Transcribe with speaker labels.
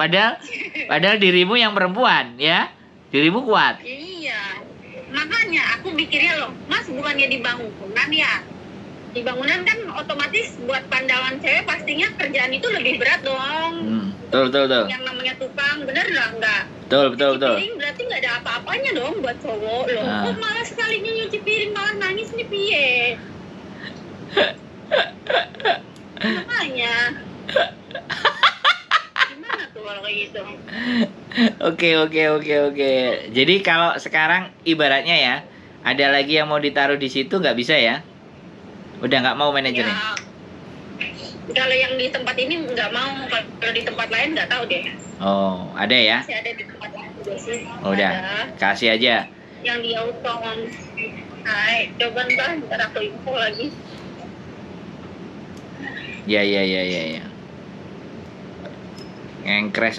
Speaker 1: Padahal dirimu yang perempuan, ya. Dirimu kuat.
Speaker 2: Iya. Makanya aku mikirnya loh, Mas bukannya di bangunan ya? Di bangunan kan otomatis buat pandangan cewek pastinya kerjaan itu lebih berat dong.
Speaker 1: Betul.
Speaker 2: Yang namanya tukang, bener nggak?
Speaker 1: Betul.
Speaker 2: Piring berarti nggak ada apa-apanya dong buat cowok loh. Kok malah sekalinya nyuci piring malah nangis nih piye? Makanya. Gimana tuh kalau kayak gitu?
Speaker 1: Oke. Jadi kalau sekarang ibaratnya ya, ada lagi yang mau ditaruh di situ nggak bisa ya? Udah nggak mau manajernya?
Speaker 2: Ya, kalau yang di tempat ini nggak mau, kalau di tempat lain nggak tahu deh.
Speaker 1: Oh, ada ya?
Speaker 2: Masih ada di tempat lain juga sih.
Speaker 1: Udah,
Speaker 2: Ada.
Speaker 1: kasih aja.
Speaker 2: Yang di auto kan. Hai, coba ntar aku info lagi.
Speaker 1: Ya. Ngengkres